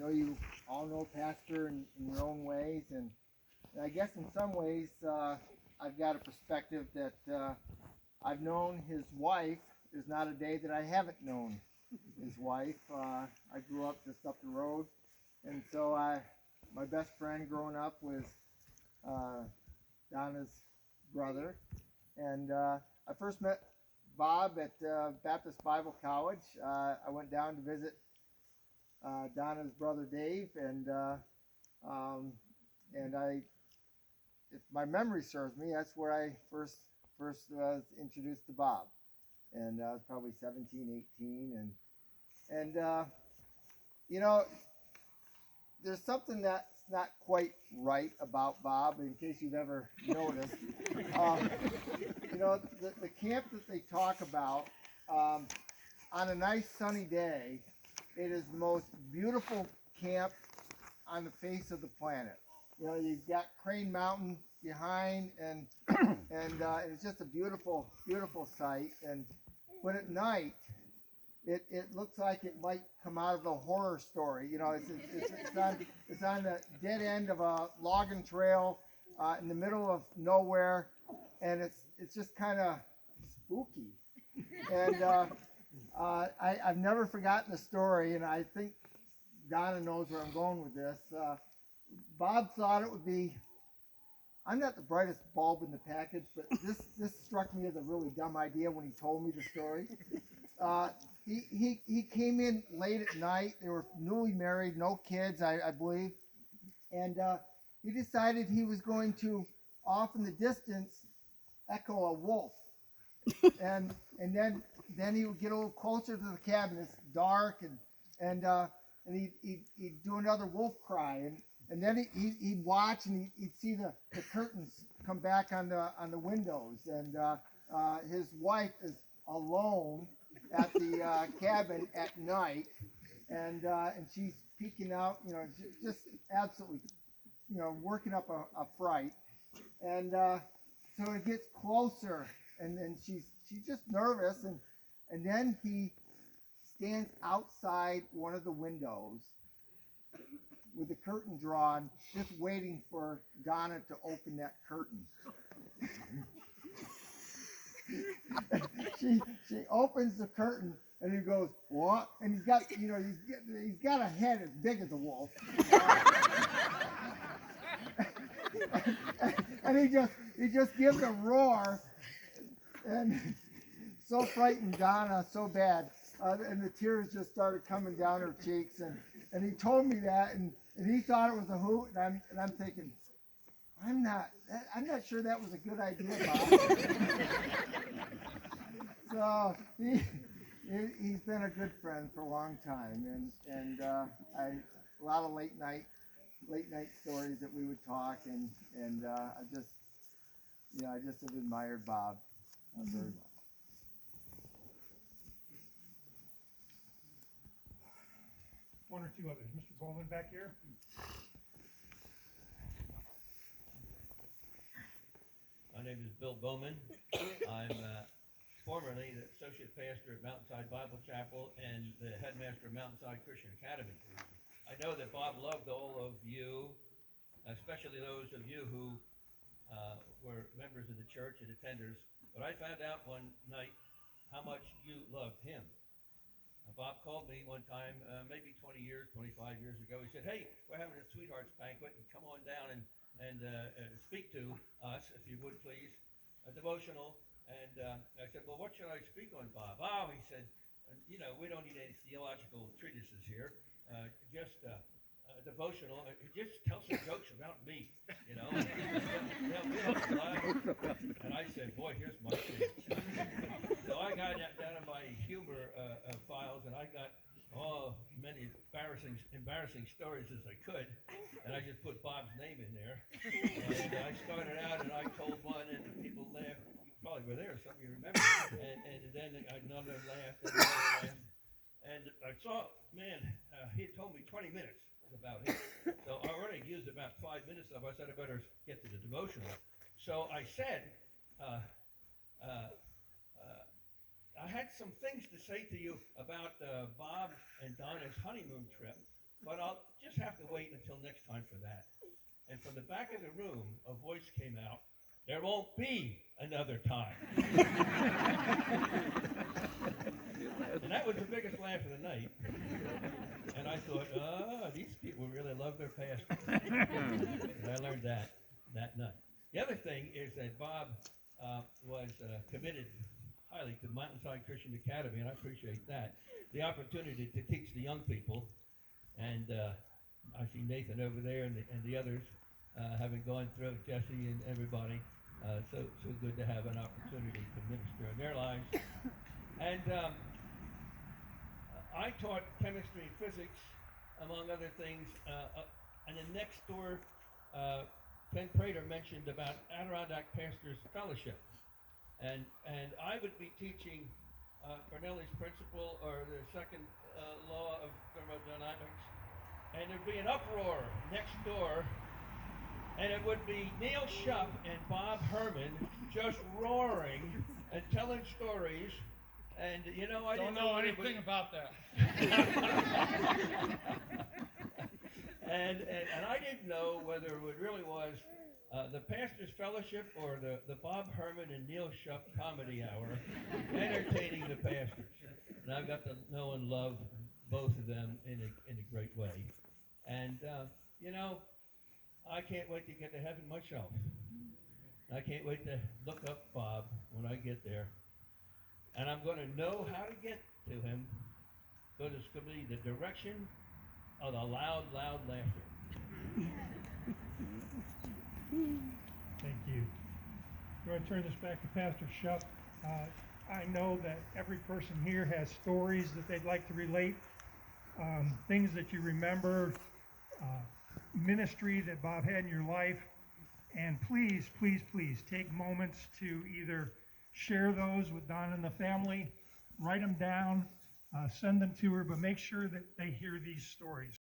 know you all know Pastor in your own ways, and I guess in some ways I've got a perspective that I've known his wife. There's not a day that I haven't known his wife. I grew up just up the road, and so my best friend growing up was Donna's brother, and I first met Bob at Baptist Bible College. I went down to visit Donna's brother Dave, um, and if my memory serves me, that's where I first was introduced to Bob, and I was probably 17, 18, and you know, there's something that's not quite right about Bob. In case you've ever noticed, um, the camp that they talk about um, on a nice sunny day, it is the most beautiful camp on the face of the planet. You've got Crane Mountain behind, and it's just a beautiful, beautiful sight. But at night, it looks like it might come out of a horror story. It's on the dead end of a logging trail in the middle of nowhere, and it's just kind of spooky. And I've never forgotten the story, and I think Donna knows where I'm going with this. Bob thought it would be. I'm not the brightest bulb in the package, but this struck me as a really dumb idea when he told me the story. He came in late at night. They were newly married, no kids, I believe, and he decided he was going to, off in the distance, echo a wolf, and then he would get a little closer to the cabin. It's dark, and he'd do another wolf cry, and then he'd watch, and he'd see the curtains come back on the windows, and his wife is alone at the cabin at night, and she's peeking out, just absolutely, working up a fright, and so it gets closer, and then she's just nervous, and then he stands outside one of the windows with the curtain drawn, just waiting for Donna to open that curtain. she opens the curtain, and he goes, "What?" And he's got a head as big as a wolf, and he just gives a roar, and so frightened Donna so bad, and the tears just started coming down her cheeks, and he told me that, and he thought it was a hoot, and I'm thinking, I'm not sure that was a good idea, Bob. So he's been a good friend for a long time, and a lot of late night stories that we would talk, and I just have admired Bob very much. One or two others. Mr. Bowman back here. My name is Bill Bowman. I'm formerly the associate pastor at Mountainside Bible Chapel and the headmaster of Mountainside Christian Academy. I know that Bob loved all of you, especially those of you who were members of the church and attenders, but I found out one night how much you loved him. Bob called me one time, maybe 20 years, 25 years ago. He said, "Hey, we're having a sweethearts banquet, and come on down and speak to us, if you would please, a devotional." And I said, "Well, what should I speak on, Bob?" "Oh," he said, "we don't need any theological treatises here. Just a devotional. Just tell some jokes about me, And I said, "Boy, here's my chance." So I got down in my humor files, and I got many embarrassing stories as I could, and I just put Bob's name in there. And I started out, and I told one, and people laughed. You probably were there, some of you remember. And then another laughed, and another laughed. And I saw, man, he had told me 20 minutes about him. So I already used about 5 minutes of it. I said I better get to the devotional. So I said, I had some things to say to you about Bob and Donna's honeymoon trip. but I'll just have to wait until next time for that. And from the back of the room, a voice came out, there won't be another time. And that was the biggest laugh of the night. And I thought, these people really love their pastor. And I learned that night. The other thing is that Bob was committed highly to Mountainside Christian Academy, and I appreciate that. The opportunity to teach the young people, and I see Nathan over there and the others having gone through, Jesse and everybody. So good to have an opportunity to minister in their lives. And I taught chemistry and physics, among other things, and the next door, Ken Prater mentioned about Adirondack Pastors Fellowship. And I would be teaching Bernoulli's principle, or the second law of thermodynamics, and there'd be an uproar next door, and it would be Neil Shupp and Bob Herrmann just roaring and telling stories. And I Don't didn't know what anything about that. and I didn't know whether it really was the Pastors Fellowship or the Bob Herrmann and Neil Shupp Comedy Hour entertaining the pastors. And I've got to know and love both of them in a great way. And I can't wait to get to heaven myself. I can't wait to look up Bob when I get there. And I'm going to know how to get to him, but it's going to be the direction of the loud, loud laughter. Thank you. I'm going to turn this back to Pastor Shupp. I know that every person here has stories that they'd like to relate, things that you remember, ministry that Bob had in your life. And please, please, please take moments to either share those with Don and the family, write them down, send them to her, but make sure that they hear these stories.